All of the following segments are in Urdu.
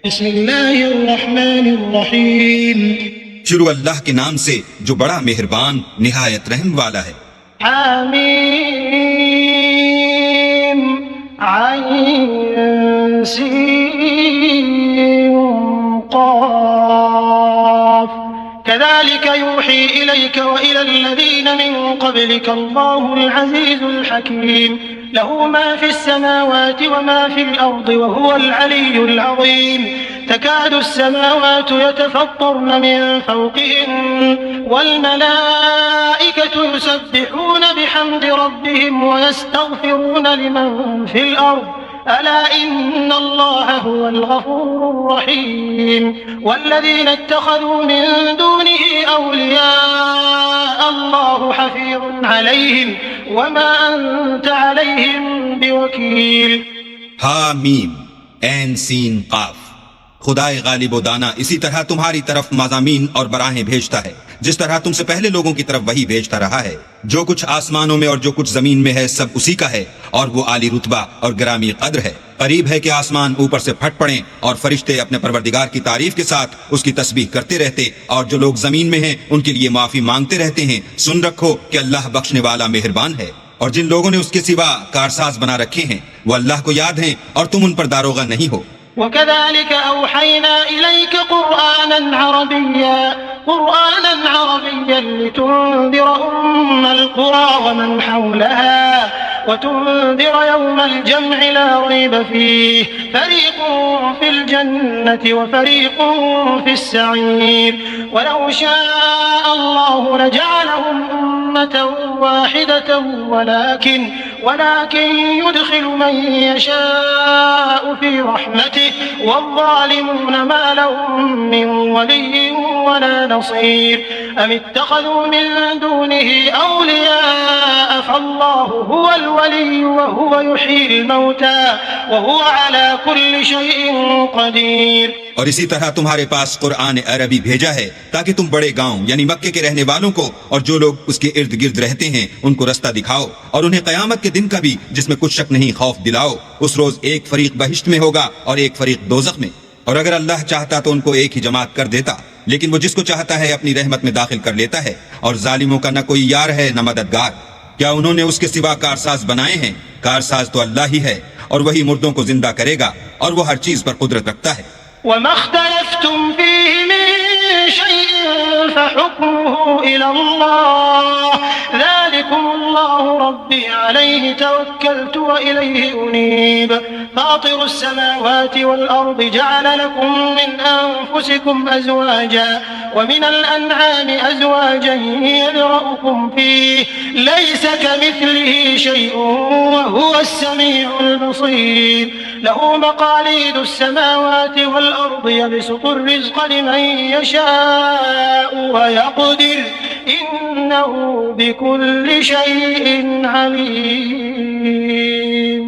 بسم اللہ الرحمن الرحیم شروع اللہ کے نام سے جو بڑا مہربان نہایت رحم والا ہے۔ حامیم عین سین قاف كذلك يوحي إليك وإلى الذين من قبلك الله العزيز الحكيم له ما في السماوات وما في الأرض وهو العلي العظيم تكاد السماوات يتفطرن من فوقهن والملائكة يسبحون بحمد ربهم ويستغفرون لمن في الأرض ألا إن الله هو الغفور الرحيم والذين اتخذوا من دونه أولياء الله حفيظ عليهم وما أنت عليهم بوكيل۔ حامیم عین سین قاف۔ خدائے غالب و دانا اسی طرح تمہاری طرف مضامین اور براہیں بھیجتا ہے جس طرح تم سے پہلے لوگوں کی طرف وہی بھیجتا رہا ہے۔ جو کچھ آسمانوں میں اور جو کچھ زمین میں ہے سب اسی کا ہے اور وہ عالی رتبہ اور گرامی قدر ہے۔ قریب ہے کہ آسمان اوپر سے پھٹ پڑیں اور فرشتے اپنے پروردگار کی تعریف کے ساتھ اس کی تسبیح کرتے رہتے، اور جو لوگ زمین میں ہیں ان کے لیے معافی مانگتے رہتے ہیں۔ سن رکھو کہ اللہ بخشنے والا مہربان ہے۔ اور جن لوگوں نے اس کے سوا کارساز بنا رکھے ہیں وہ اللہ کو یاد ہیں اور تم ان پر داروغہ نہیں ہو۔ وكذلك أوحينا إليك قرآنا عربيا لتنذر أم القرى ومن حولها وتنذر يوم الجمع لا ريب فيه فريق في الجنة وفريق في السعير ولو شاء الله لجعلهم أمة واحدة ولكن يدخل من يشاء في رحمته والظالمون ما لهم من ولي ولا نصير أم اتخذوا من دونه أولياء فالله هو الولي وهو يحيي الموتى وهو على كل شيء قدير۔ اور اسی طرح تمہارے پاس قرآن عربی بھیجا ہے تاکہ تم بڑے گاؤں یعنی مکے کے رہنے والوں کو اور جو لوگ اس کے ارد گرد رہتے ہیں ان کو رستہ دکھاؤ، اور انہیں قیامت کے دن کا بھی جس میں کچھ شک نہیں خوف دلاؤ۔ اس روز ایک فریق بہشت میں ہوگا اور ایک فریق دوزخ میں، اور اگر اللہ چاہتا تو ان کو ایک ہی جماعت کر دیتا، لیکن وہ جس کو چاہتا ہے اپنی رحمت میں داخل کر لیتا ہے، اور ظالموں کا نہ کوئی یار ہے نہ مددگار۔ کیا انہوں نے اس کے سوا کارساز بنائے ہیں؟ کارساز تو اللہ ہی ہے، اور وہی مردوں کو زندہ کرے گا، اور وہ ہر چیز پر قدرت رکھتا ہے۔ وما اختلفتم فيه من شيء فحكمه إلى الله ذلكم الله ربي عليه توكلت وإليه أنيب فاطر السماوات والأرض جعل لكم من أنفسكم أزواجا ومن الأنعام أزواجا يذرأكم فيه ليس كمثله شيء وهو السميع البصير له مقاليد السماوات والأرض يبسط الرزق لمن يشاء ويقدر إنه بكل شيء عليم۔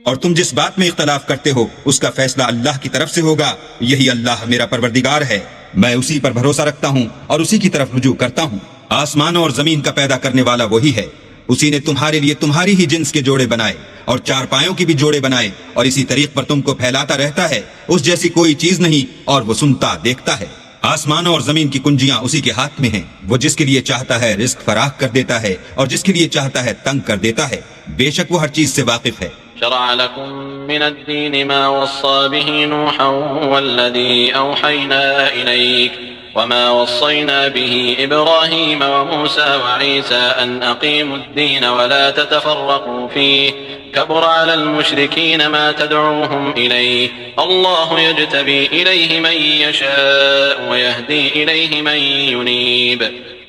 اور تم جس بات میں اختلاف کرتے ہو اس کا فیصلہ اللہ کی طرف سے ہوگا، یہی اللہ میرا پروردگار ہے، میں اسی پر بھروسہ رکھتا ہوں اور اسی کی طرف رجوع کرتا ہوں۔ آسمانوں اور زمین کا پیدا کرنے والا وہی ہے، اسی نے تمہارے لیے تمہاری ہی جنس کے جوڑے بنائے اور چار پایوں کی بھی جوڑے بنائے، اور اسی طریق پر تم کو پھیلاتا رہتا ہے، اس جیسی کوئی چیز نہیں، اور وہ سنتا دیکھتا ہے۔ آسمانوں اور زمین کی کنجیاں اسی کے ہاتھ میں ہیں، وہ جس کے لیے چاہتا ہے رزق فراخ کر دیتا ہے اور جس کے لیے چاہتا ہے تنگ کر دیتا ہے، بے شک وہ ہر چیز سے واقف ہے۔ شرع لكم من الدين ما وصى به نوحا والذي أوحينا إليك وما وصينا به إبراهيم وموسى وعيسى أن أقيموا الدين ولا تتفرقوا فيه كبر على المشركين ما تدعوهم إليه الله يجتبي إليه من يشاء ويهدي إليه من ينيب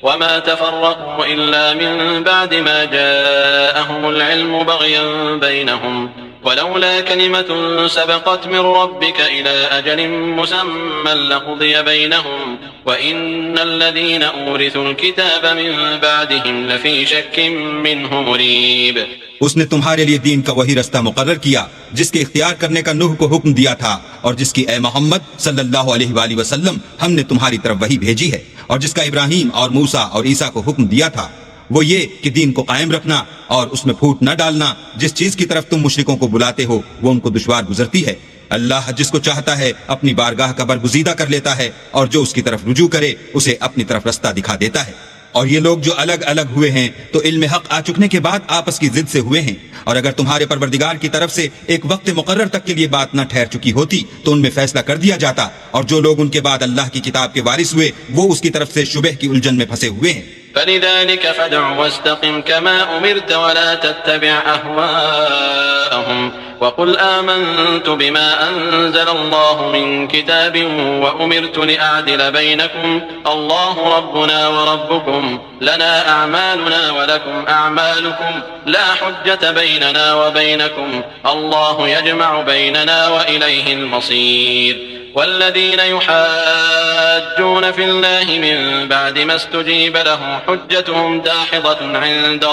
وما تفرقوا إلا من بعد ما جاءهم العلم بغيا بينهم ولولا كلمة سبقت من ربك إلى أجل مسمى لقضي بينهم وإن الذين أورثوا الكتاب من بعدهم لفي شك منه مريب۔ اس نے تمہارے لیے دین کا وہی رستہ مقرر کیا جس کے اختیار کرنے کا نوح کو حکم دیا تھا، اور جس کی اے محمد صلی اللہ علیہ وآلہ وسلم ہم نے تمہاری طرف وہی بھیجی ہے، اور جس کا ابراہیم اور موسیٰ اور عیسیٰ کو حکم دیا تھا، وہ یہ کہ دین کو قائم رکھنا اور اس میں پھوٹ نہ ڈالنا۔ جس چیز کی طرف تم مشرکوں کو بلاتے ہو وہ ان کو دشوار گزرتی ہے، اللہ جس کو چاہتا ہے اپنی بارگاہ کا برگزیدہ کر لیتا ہے، اور جو اس کی طرف رجوع کرے اسے اپنی طرف رستہ دکھا دیتا ہے۔ اور یہ لوگ جو الگ الگ ہوئے ہیں تو علم حق آ چکنے کے بعد آپس کی ضد سے ہوئے ہیں، اور اگر تمہارے پروردگار کی طرف سے ایک وقت مقرر تک کے لیے بات نہ ٹھہر چکی ہوتی تو ان میں فیصلہ کر دیا جاتا، اور جو لوگ ان کے بعد اللہ کی کتاب کے وارث ہوئے وہ اس کی طرف سے شبہ کی الجھن میں پھنسے ہوئے ہیں۔ فلذلك فادع واستقم كما أمرت ولا تتبع أهواءهم وقل آمنت بما أنزل الله من كتاب وأمرت لأعدل بينكم الله ربنا وربكم لنا أعمالنا ولكم أعمالكم لا حجة بيننا وبينكم الله يجمع بيننا وإليه المصير والذين يحاجون في الله من بعد ما استجيب له حجتهم داحضة عند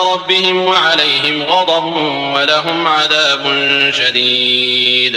ربهم وعليهم غضب ولهم عذاب شديد۔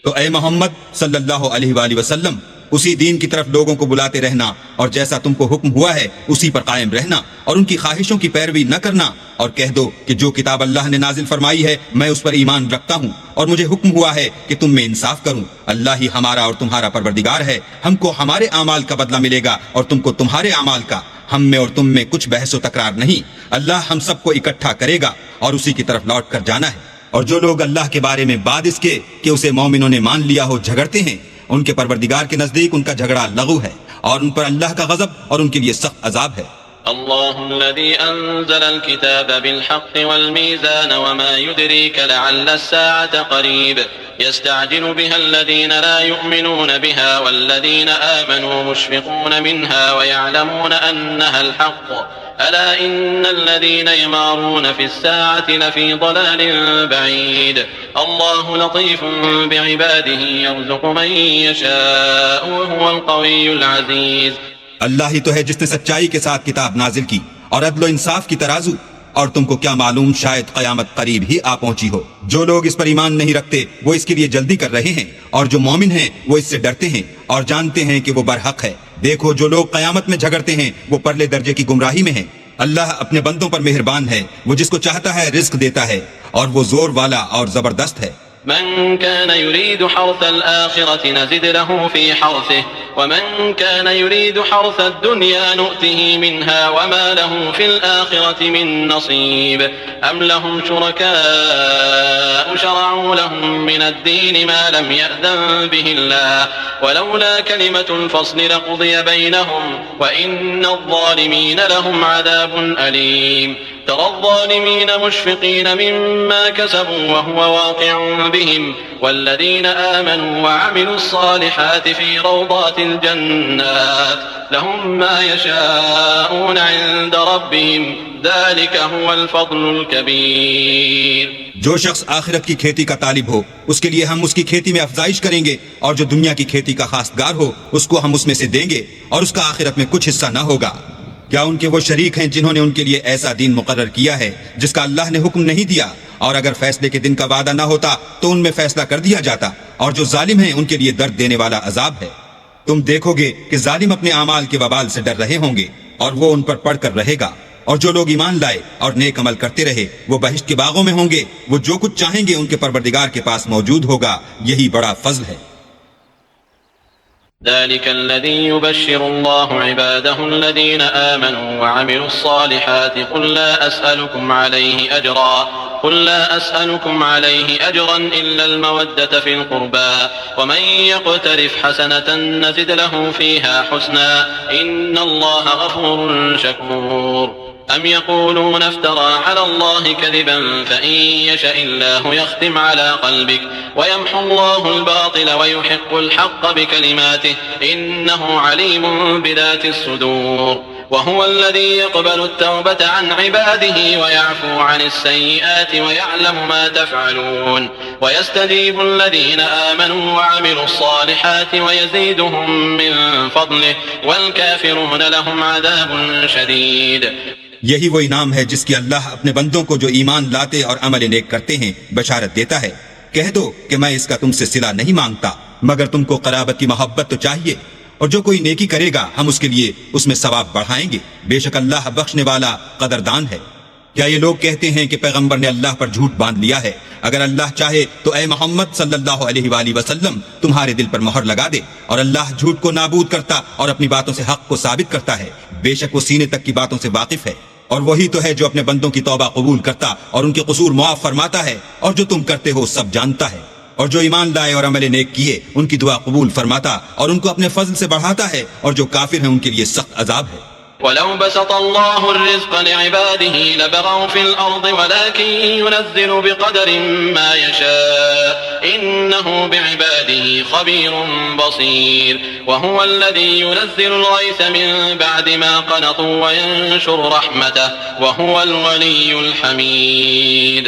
تو اے محمد صلی اللہ علیہ وآلہ وسلم، اسی دین کی طرف لوگوں کو بلاتے رہنا، اور جیسا تم کو حکم ہوا ہے اسی پر قائم رہنا، اور ان کی خواہشوں کی پیروی نہ کرنا، اور کہہ دو کہ جو کتاب اللہ نے نازل فرمائی ہے میں اس پر ایمان رکھتا ہوں، اور مجھے حکم ہوا ہے کہ تم میں انصاف کروں۔ اللہ ہی ہمارا اور تمہارا پروردگار ہے، ہم کو ہمارے اعمال کا بدلہ ملے گا اور تم کو تمہارے اعمال کا، ہم میں اور تم میں کچھ بحث و تکرار نہیں۔ اللہ ہم سب کو اکٹھا کرے گا اور اسی کی طرف لوٹ کر جانا ہے۔ اور جو لوگ اللہ کے بارے میں بعد اس کے کہ اسے مومنوں نے مان لیا ہو جھگڑتے ہیں، ان کے پروردگار کے نزدیک ان کا جھگڑا لغو ہے، اور ان پر اللہ کا غضب اور ان کے لیے سخت عذاب ہے۔ الله الذي أنزل الكتاب بالحق والميزان وما يدريك لعل الساعة قريب يستعجل بها الذين لا يؤمنون بها والذين آمنوا مشفقون منها ويعلمون أنها الحق ألا إن الذين يمارون في الساعة لفي ضلال بعيد الله لطيف بعباده يرزق من يشاء وهو القوي العزيز۔ اللہ ہی تو ہے جس نے سچائی کے ساتھ کتاب نازل کی اور عدل و انصاف کی ترازو، اور تم کو کیا معلوم شاید قیامت قریب ہی آ پہنچی ہو۔ جو لوگ اس پر ایمان نہیں رکھتے وہ اس کے لیے جلدی کر رہے ہیں، اور جو مومن ہیں وہ اس سے ڈرتے ہیں اور جانتے ہیں کہ وہ برحق ہے۔ دیکھو جو لوگ قیامت میں جھگڑتے ہیں وہ پرلے درجے کی گمراہی میں ہیں۔ اللہ اپنے بندوں پر مہربان ہے، وہ جس کو چاہتا ہے رزق دیتا ہے، اور وہ زور والا اور زبردست ہے۔ من كان يريد حرث الآخرة نزد له في حرثه ومن كان يريد حرث الدنيا نؤته منها وما له في الآخرة من نصيب أم لهم شركاء شرعوا لهم من الدين ما لم يأذن به الله ولولا كلمة الفصل لقضي بينهم وإن الظالمين لهم عذاب أليم۔ ترى الظالمين مشفقين مما كسبوا وهو واقع بهم والذين آمنوا وعملوا الصالحات في روضات الجنات لهم ما يشاءون عند ربهم ذلك هو الفضل الكبير۔ جو شخص آخرت کی کھیتی کا طالب ہو اس کے لیے ہم اس کی کھیتی میں افزائش کریں گے، اور جو دنیا کی کھیتی کا خواستگار ہو اس کو ہم اس میں سے دیں گے، اور اس کا آخرت میں کچھ حصہ نہ ہوگا۔ کیا ان کے وہ شریک ہیں جنہوں نے ان کے لیے ایسا دین مقرر کیا ہے جس کا اللہ نے حکم نہیں دیا، اور اگر فیصلے کے دن کا وعدہ نہ ہوتا تو ان میں فیصلہ کر دیا جاتا، اور جو ظالم ہیں ان کے لیے درد دینے والا عذاب ہے۔ تم دیکھو گے کہ ظالم اپنے اعمال کے وبال سے ڈر رہے ہوں گے، اور وہ ان پر پڑھ کر رہے گا، اور جو لوگ ایمان لائے اور نیک عمل کرتے رہے وہ بہشت کے باغوں میں ہوں گے، وہ جو کچھ چاہیں گے ان کے پروردگار کے پاس موجود ہوگا، یہی بڑا فضل ہے۔ ذلك الذي يبشر الله عباده الذين آمنوا وعملوا الصالحات قل لا أسألكم عليه أجرا إلا المودة في القربى ومن يقترف حسنة نزد له فيها حسنا إن الله غفور شكور۔ أم يقولون افترى على الله كذبا فإن يشاء الله يختم على قلبك ويمحو الله الباطل ويحق الحق بكلماته إنه عليم بذات الصدور۔ وهو الذي يقبل التوبة عن عباده ويعفو عن السيئات ويعلم ما تفعلون ويستجيب الذين آمنوا وعملوا الصالحات ويزيدهم من فضله والكافرون لهم عذاب شديد۔ یہی وہ انعام ہے جس کی اللہ اپنے بندوں کو جو ایمان لاتے اور عمل نیک کرتے ہیں بشارت دیتا ہے۔ کہہ دو کہ میں اس کا تم سے صلہ نہیں مانگتا، مگر تم کو قرابت کی محبت تو چاہیے، اور جو کوئی نیکی کرے گا ہم اس کے لیے اس میں ثواب بڑھائیں گے، بے شک اللہ بخشنے والا قدردان ہے۔ کیا یہ لوگ کہتے ہیں کہ پیغمبر نے اللہ پر جھوٹ باندھ لیا ہے؟ اگر اللہ چاہے تو اے محمد صلی اللہ علیہ وآلہ وسلم تمہارے دل پر مہر لگا دے، اور اللہ جھوٹ کو نابود کرتا اور اپنی باتوں سے حق کو ثابت کرتا ہے، بے شک وہ سینے تک کی باتوں سے واقف ہے، اور وہی تو ہے جو اپنے بندوں کی توبہ قبول کرتا اور ان کے قصور معاف فرماتا ہے، اور جو تم کرتے ہو سب جانتا ہے، اور جو ایمان لائے اور عمل نیک کیے ان کی دعا قبول فرماتا اور ان کو اپنے فضل سے بڑھاتا ہے، اور جو کافر ہیں ان کے لیے سخت عذاب ہے۔ وَلَوْ بَسَطَ اللَّهُ الرِّزْقَ لِعِبَادِهِ لَبَغَوْا فِي الْأَرْضِ وَلَكِنْ يُنَزِّلُ بِقَدَرٍ مَا يَشَاءُ إِنَّهُ بِعِبَادِهِ خَبِيرٌ بَصِيرٌ وَهُوَ الَّذِي يُنَزِّلُ الْغَيْثَ مِن بَعْدِ مَا قَنَطُوا وَيَنشُرُ رَحْمَتَهُ وَهُوَ الْغَنِيُّ الْحَمِيدُ۔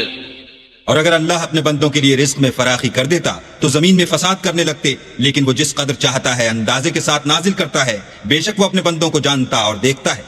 اور اگر اللہ اپنے بندوں کے لیے رزق میں فراخی کر دیتا تو زمین میں فساد کرنے لگتے، لیکن وہ جس قدر چاہتا ہے اندازے کے ساتھ نازل کرتا ہے، بے شک وہ اپنے بندوں کو جانتا اور دیکھتا ہے،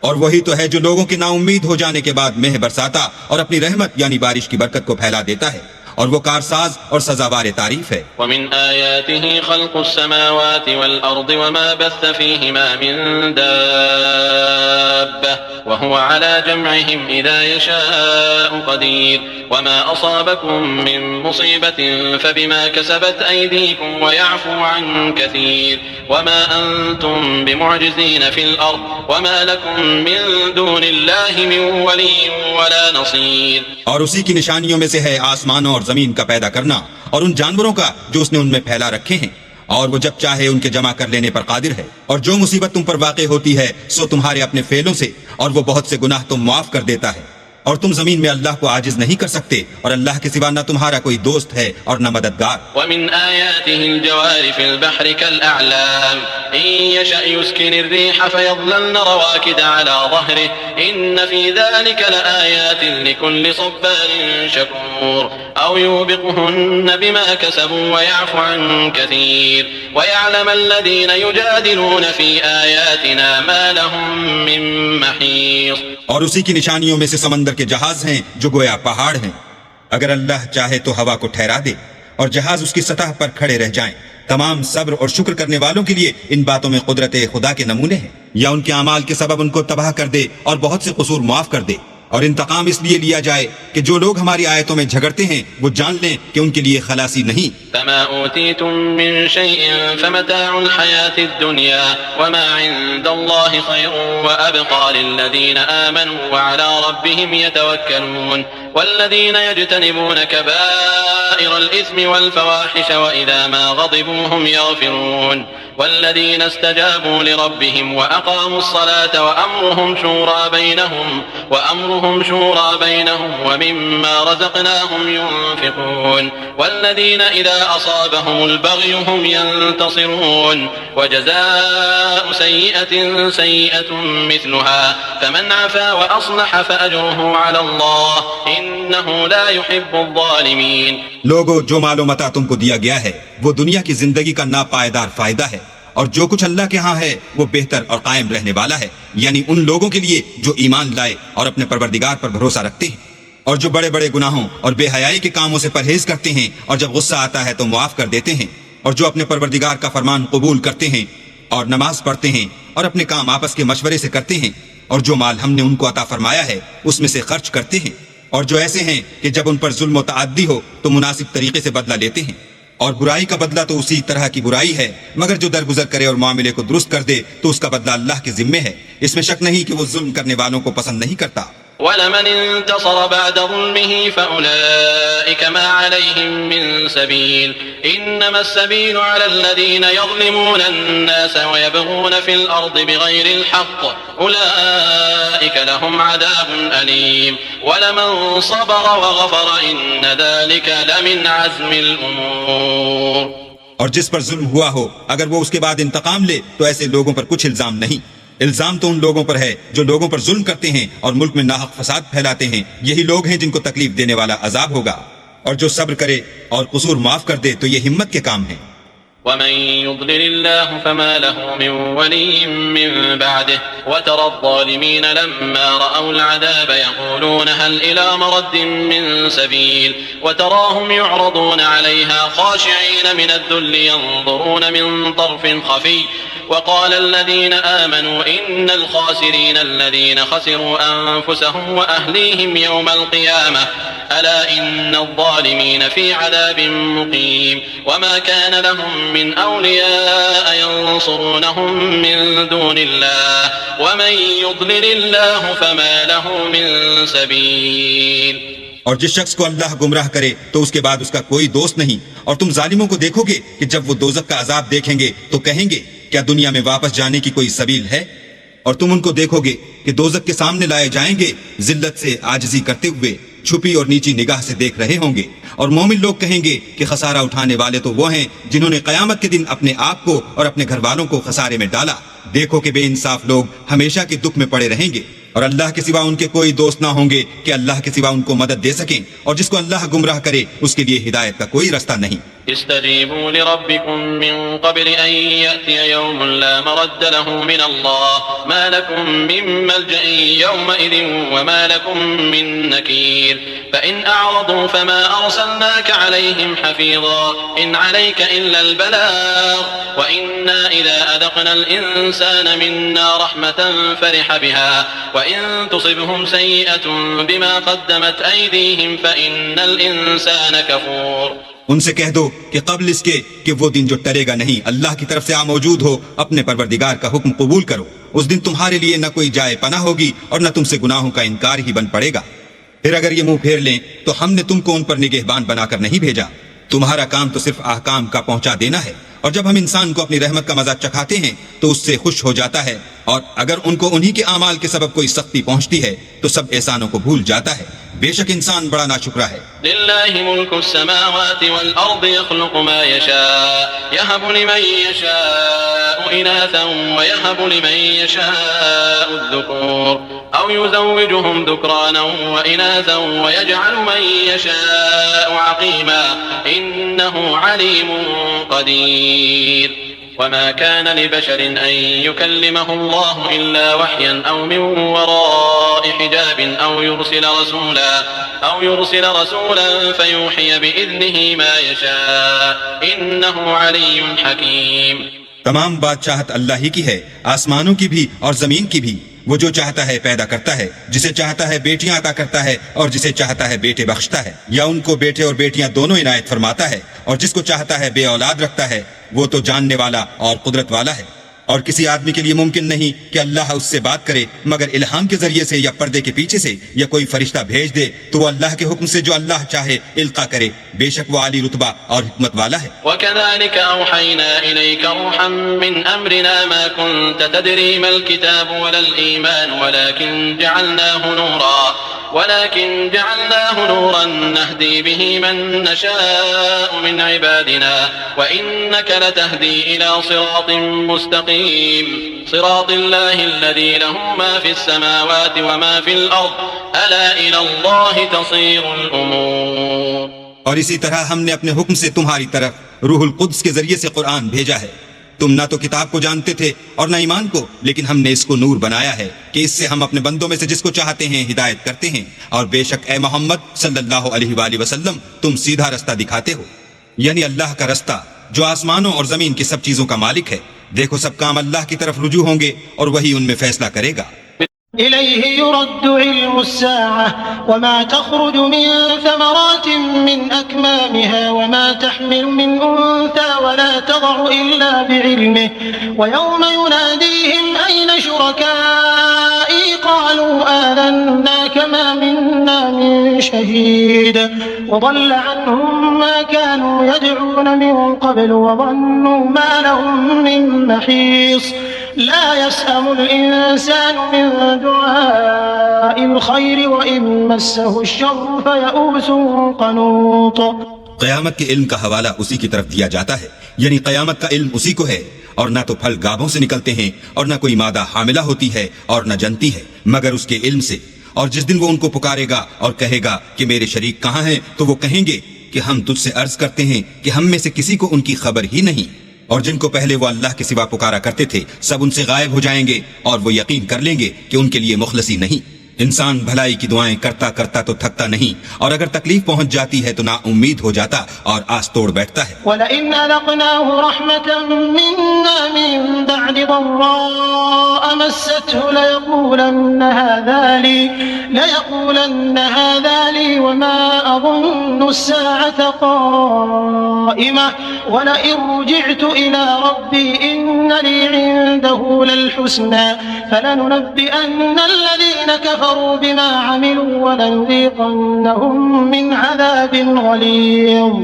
اور وہی تو ہے جو لوگوں کے نا امید ہو جانے کے بعد مہ برساتا اور اپنی رحمت یعنی بارش کی برکت کو پھیلا دیتا ہے، اور وہ کارساز اور سزاوار تعریف ہے۔ وَمِنْ آيَاتِهِ خَلْقُ السَّمَاوَاتِ وَالْأَرْضِ وَمَا بَثَّ فِيهِمَا مِن دَابَّةٍ وَهُوَ عَلَى جَمْعِهِمْ إِذَا يَشَاءُ قَدِيرٌ وَمَا أَصَابَكُم مِّن مُّصِيبَةٍ فَبِمَا كَسَبَتْ أَيْدِيكُمْ وَيَعْفُو عَن كَثِيرٍ وَمَا أَنتُم بِمُعْجِزِينَ فِي الْأَرْضِ وَمَا لَكُم مِّن دُونِ اللَّهِ مِن وَلِيٍّ وَلَا نَصِيرٍ۔ اور اسی کی نشانیوں میں سے ہے آسمانوں اور زمین کا پیدا کرنا، اور ان جانوروں کا جو اس نے ان میں پھیلا رکھے ہیں، اور وہ جب چاہے ان کے جمع کر لینے پر قادر ہے، اور جو مصیبت تم پر واقع ہوتی ہے سو تمہارے اپنے فعلوں سے، اور وہ بہت سے گناہ تم معاف کر دیتا ہے، اور تم زمین میں اللہ کو عاجز نہیں کر سکتے، اور اللہ کے سوا نہ تمہارا کوئی دوست ہے اور نہ مددگار۔ وَمِنْ آيَاتِهِ الْجَوَارِ فِي الْبَحْرِ كَالْأَعْلَامِ إِن يَشَأْ يُسْكِنِ الرِّيحَ فَيَظْلَلْنَ رَوَاكِدَ عَلَى ظَهْرِهِ إِنَّ فِي ذَلِكَ لَآيَاتٍ لِكُلِّ صَبَّارٍ شَكُورٍ أَوْ يُوبِقْهُنَّ بِمَا كَسَبُوا وَيَعْفُ عَن كَثِيرٍ وَيَعْلَمَ الَّذِينَ يُجَادِلُونَ فِي آيَاتِنَا مَا لَهُم مِّن مَّحِيصٍ۔ اور اسی کی نشانیوں میں سے سمندر کے جہاز ہیں جو گویا پہاڑ ہیں، اگر اللہ چاہے تو ہوا کو ٹھہرا دے اور جہاز اس کی سطح پر کھڑے رہ جائیں۔ تمام صبر اور شکر کرنے والوں کے لیے ان باتوں میں قدرت خدا کے نمونے ہیں، یا ان کے اعمال کے سبب ان کو تباہ کر دے اور بہت سے قصور معاف کر دے، اور انتقام اس لیے لیا جائے کہ جو لوگ ہماری آیتوں میں جھگڑتے ہیں وہ جان لیں کہ ان کے لیے خلاصی نہیں۔ فما أوتيتم من شيء فمتاع الحياة الدنيا وما عند الله خير وأبقى للذين آمنوا وعلى ربهم يتوكلون والذين يجتنبون كبائر الإثم والفواحش وإذا ما غضبوا هم يغفرون والذين استجابوا لربهم وأقاموا الصلاة وأمرهم شورى بينهم ومما رزقناهم ينفقون والذين إذا أصابهم البغي هم ينتصرون وجزاء سيئة سيئة مثلها فمن عفا وأصلح فأجره على الله إنه لا يحب الظالمين۔ لوگو، جو مال و متاع تم کو دیا گیا ہے وہ دنیا کی زندگی کا ناپائیدار فائدہ ہے، اور جو کچھ اللہ کے ہاں ہے وہ بہتر اور قائم رہنے والا ہے، یعنی ان لوگوں کے لیے جو ایمان لائے اور اپنے پروردگار پر بھروسہ رکھتے ہیں، اور جو بڑے بڑے گناہوں اور بے حیائی کے کاموں سے پرہیز کرتے ہیں، اور جب غصہ آتا ہے تو معاف کر دیتے ہیں، اور جو اپنے پروردگار کا فرمان قبول کرتے ہیں اور نماز پڑھتے ہیں اور اپنے کام آپس کے مشورے سے کرتے ہیں، اور جو مال ہم نے ان کو عطا فرمایا ہے اس میں سے خرچ کرتے ہیں، اور جو ایسے ہیں کہ جب ان پر ظلم و تعدی ہو تو مناسب طریقے سے بدلہ لیتے ہیں، اور برائی کا بدلہ تو اسی طرح کی برائی ہے، مگر جو درگزر کرے اور معاملے کو درست کر دے تو اس کا بدلہ اللہ کے ذمے ہے، اس میں شک نہیں کہ وہ ظلم کرنے والوں کو پسند نہیں کرتا۔ وَلَمَنِ انتصر بعد ظلمه فأولئك ما عليهم من سبيل إنما السبيل على الذين يظلمون الناس ويبغون في الأرض بغير الحق أولئك لهم عذاب أليم ولمن صبر وغفر إن ذلك لمن عزم الأمور۔ اور جس پر ظلم ہوا ہو اگر وہ اس کے بعد انتقام لے تو ایسے لوگوں پر کچھ الزام نہیں، الزام تو ان لوگوں پر ہے جو لوگوں پر ظلم کرتے ہیں اور ملک میں ناحق فساد پھیلاتے ہیں، یہی لوگ ہیں جن کو تکلیف دینے والا عذاب ہوگا، اور جو صبر کرے اور قصور معاف کر دے تو یہ ہمت کے کام ہیں۔ ومن يضلل الله فما له من ولي من بعده وترى الظالمين لما رأوا العذاب يقولون هل إلى مرد من سبيل وتراهم يعرضون عليها خاشعين من الذل ينظرون من طرف خفي وقال الذين آمنوا إن الخاسرين الذين خسروا أنفسهم وأهليهم يوم القيامة ألا إن الظالمين في عذاب مقيم وما كان لهم من أولياء ينصرونهم من دون الله ومن يضلل الله فما له من سبيل. اور جس شخص کو اللہ گمراہ کرے تو اس کے بعد اس کا کوئی دوست نہیں. اور تم ظالموں کو دیکھو گے کہ جب وہ دوزخ کا عذاب دیکھیں گے تو کہیں گے کیا دنیا میں واپس جانے کی کوئی سبیل ہے؟ اور تم ان کو دیکھو گے کہ دوزخ کے سامنے لائے جائیں گے ذلت سے عاجزی کرتے ہوئے، چھپی اور نیچی نگاہ سے دیکھ رہے ہوں گے. اور مومن لوگ کہیں گے کہ خسارہ اٹھانے والے تو وہ ہیں جنہوں نے قیامت کے دن اپنے آپ کو اور اپنے گھر والوں کو خسارے میں ڈالا. دیکھو کہ بے انصاف لوگ ہمیشہ کے دکھ میں پڑے رہیں گے، اور اللہ کے سوا ان کے کوئی دوست نہ ہوں گے کہ اللہ کے سوا ان کو مدد دے سکیں. اور جس کو اللہ گمراہ کرے اس کے لیے ہدایت کا کوئی رستہ نہیں. استجيبوا لربكم من قبل أن يأتي يوم لا مرد له من الله ما لكم من ملجأ يومئذ وما لكم من نكير. فإن أعرضوا فما أرسلناك عليهم حفيظا إن عليك إلا البلاغ وإنا إذا أذقنا الإنسان منا رحمة فرح بها وإن تصبهم سيئة بما قدمت أيديهم فإن الإنسان كفور. ان سے کہہ دو کہ قبل اس کے کہ وہ دن جو ٹرے گا نہیں اللہ کی طرف سے موجود ہو، اپنے پروردگار کا حکم قبول کرو. اس دن تمہارے لیے نہ کوئی جائے پناہ ہوگی اور نہ تم سے گناہوں کا انکار ہی بن پڑے گا. پھر اگر یہ منہ پھیر لیں تو ہم نے تم کو ان پر نگہبان بنا کر نہیں بھیجا. تمہارا کام تو صرف احکام کا پہنچا دینا ہے. اور جب ہم انسان کو اپنی رحمت کا مزہ چکھاتے ہیں تو اس سے خوش ہو جاتا ہے، اور اگر ان کو انہی کے اعمال کے سبب کوئی سختی پہنچتی ہے تو سب احسانوں کو بھول جاتا ہے. بے شک انسان بڑا ناشکرا ہے. للہ ملک السماوات والارض يخلق ما يشاء يهب لمن يشاء اناثا ويهب لمن يشاء الذكور او يزوجهم ذكرانا واناثا ويجعل من يشاء عقيما انه عليم قدير. وما كان لبشر أن يكلمه الله إلا وحيا أو من وراء حجاب أو يرسل رسولا فيوحي بإذنه ما يشاء إنه علي حكيم. تمام بادشاہت اللہ ہی کی ہے، آسمانوں کی بھی اور زمین کی بھی. وہ جو چاہتا ہے پیدا کرتا ہے، جسے چاہتا ہے بیٹیاں عطا کرتا ہے اور جسے چاہتا ہے بیٹے بخشتا ہے، یا ان کو بیٹے اور بیٹیاں دونوں عنایت فرماتا ہے. اور جس کو چاہتا ہے بے اولاد رکھتا ہے. وہ تو جاننے والا اور قدرت والا ہے. اور کسی آدمی کے لیے ممکن نہیں کہ اللہ اس سے بات کرے مگر الہام کے ذریعے سے یا پردے کے پیچھے سے، یا کوئی فرشتہ بھیج دے تو وہ اللہ کے حکم سے جو اللہ چاہے القا کرے. بے شک وہ عالی رتبہ اور حکمت والا ہے. وَكَذَلِكَ أَوْحَيْنَا إِلَيْكَ رُوحًا مِّنْ أَمْرِنَا مَا كُنْتَ تَدْرِي مَا الْكِتَابُ وَلَا الْإِيمَانُ ولكن جعلناه نورا نهدي به من نشاء من عبادنا وإنك لتهدي إلى صراط مستقيم صراط الله الذي له ما في السماوات وما في الأرض ألا إلى الله تصير الأمور. اور اسی طرح ہم نے اپنے حکم سے تمہاری طرف روح القدس کے ذریعے سے قرآن بھیجا ہے. تم نہ تو کتاب کو جانتے تھے اور نہ ایمان کو، لیکن ہم نے اس کو نور بنایا ہے کہ اس سے ہم اپنے بندوں میں سے جس کو چاہتے ہیں ہدایت کرتے ہیں. اور بے شک اے محمد صلی اللہ علیہ وآلہ وسلم تم سیدھا رستہ دکھاتے ہو، یعنی اللہ کا رستہ جو آسمانوں اور زمین کی سب چیزوں کا مالک ہے. دیکھو سب کام اللہ کی طرف رجوع ہوں گے اور وہی ان میں فیصلہ کرے گا. إليه يرد علم الساعة وما تخرج من ثمرات من أكمامها وما تحمل من أنثى ولا تضع إلا بعلمه ويوم يناديهم أين شركائي قالوا آذناك ما منا من شهيد وضل عنهم ما كانوا يدعون من قبل وظنوا ما لهم من محيص لا يسأم الإنسان من دعاء الخير وإن مسه الشر فيئوس قنوط. قیامت کے علم کا حوالہ اسی کی طرف دیا جاتا ہے، یعنی قیامت کا علم اسی کو ہے. اور نہ تو پھل گابھوں سے نکلتے ہیں اور نہ کوئی مادہ حاملہ ہوتی ہے اور نہ جنتی ہے مگر اس کے علم سے. اور جس دن وہ ان کو پکارے گا اور کہے گا کہ میرے شریک کہاں ہیں تو وہ کہیں گے کہ ہم تجھ سے عرض کرتے ہیں کہ ہم میں سے کسی کو ان کی خبر ہی نہیں. اور جن کو پہلے وہ اللہ کے سوا پکارا کرتے تھے سب ان سے غائب ہو جائیں گے اور وہ یقین کر لیں گے کہ ان کے لیے مخلصی نہیں. انسان بھلائی کی دعائیں کرتا کرتا تو تھکتا نہیں، اور اگر تکلیف پہنچ جاتی ہے تو نا امید ہو جاتا اور آس توڑ بیٹھتا ہے۔ وَلَئِنْ أَذَقْنَاهُ رَحْمَةً مِنَّا مِن بَعْدِ ضَرَّاءَ مَسَّتْهُ لَيَقُولَنَّ هَذَا لِي وَمَا أَظُنُّ السَّاعَةَ قَائِمَةً وَلَئِن رُّجِعْتُ إِلَىٰ رَبِّي إِنَّ لِي عِندَهُ لَلْحُسْنَىٰ فَلَنُنَبِّئَنَّ الَّذِينَ كَفَرُوا بِمَا عَمِلُوا وَلَنُذِيقَنَّهُم مِّنْ عَذَابٍ غَلِيظٍ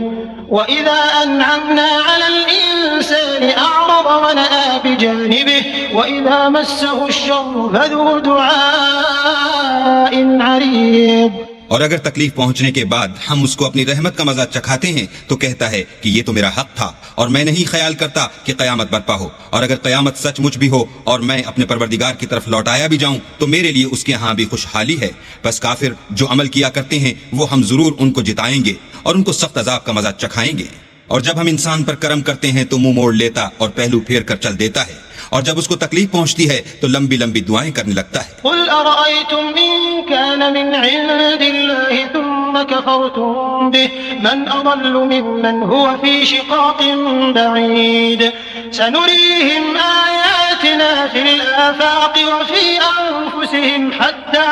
وَإِذَا أَنْعَمْنَا عَلَى الْإِنسَانِ أَعْرَضَ وَنَأَىٰ بِجَانِبِهِ وَإِذَا مَسَّهُ الشَّرُّ فَذُو دُعَاءٍ عَرِيضٍ۔ اور اگر تکلیف پہنچنے کے بعد ہم اس کو اپنی رحمت کا مزہ چکھاتے ہیں تو کہتا ہے کہ یہ تو میرا حق تھا اور میں نہیں خیال کرتا کہ قیامت برپا ہو، اور اگر قیامت سچ مچ بھی ہو اور میں اپنے پروردگار کی طرف لوٹایا بھی جاؤں تو میرے لیے اس کے ہاں بھی خوشحالی ہے۔ بس کافر جو عمل کیا کرتے ہیں وہ ہم ضرور ان کو جتائیں گے اور ان کو سخت عذاب کا مزہ چکھائیں گے۔ اور جب ہم انسان پر کرم کرتے ہیں تو منہ موڑ لیتا اور پہلو پھیر کر چل دیتا ہے، اور جب اس کو تکلیف پہنچتی ہے تو لمبی لمبی دعائیں کرنے لگتا ہے۔ قل أرأيتم إن كان من عند الله ثم كفرتم به من أضل ممن هو في شقاق بعيد سنريهم آياتنا في الآفاق وفي أنفسهم حتى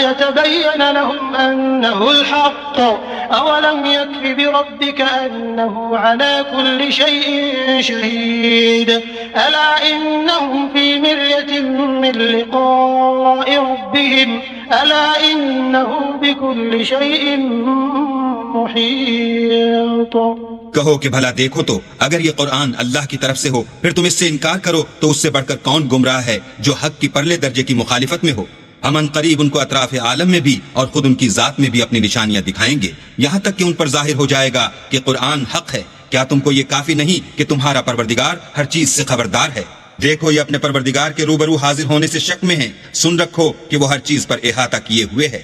يتبين لهم أنه الحق أولم يكف بربك أنه على كل شيء شهيد ألا إنهم في مرية من لقاء ربهم ألا إنه بكل شيء محيط۔ کہو کہ بھلا دیکھو تو اگر یہ قرآن اللہ کی طرف سے ہو پھر تم اس سے انکار کرو تو اس سے بڑھ کر کون گمراہ ہے جو حق کی پرلے درجے کی مخالفت میں ہو۔ ہم ان قریب ان کو اطراف عالم میں بھی اور خود ان کی ذات میں بھی اپنی نشانیاں دکھائیں گے، یہاں تک کہ ان پر ظاہر ہو جائے گا کہ قرآن حق ہے۔ کیا تم کو یہ کافی نہیں کہ تمہارا پروردگار ہر چیز سے خبردار ہے؟ دیکھو یہ اپنے پروردگار کے روبرو حاضر ہونے سے شک میں ہیں، سن رکھو کہ وہ ہر چیز پر احاطہ کیے ہوئے ہے۔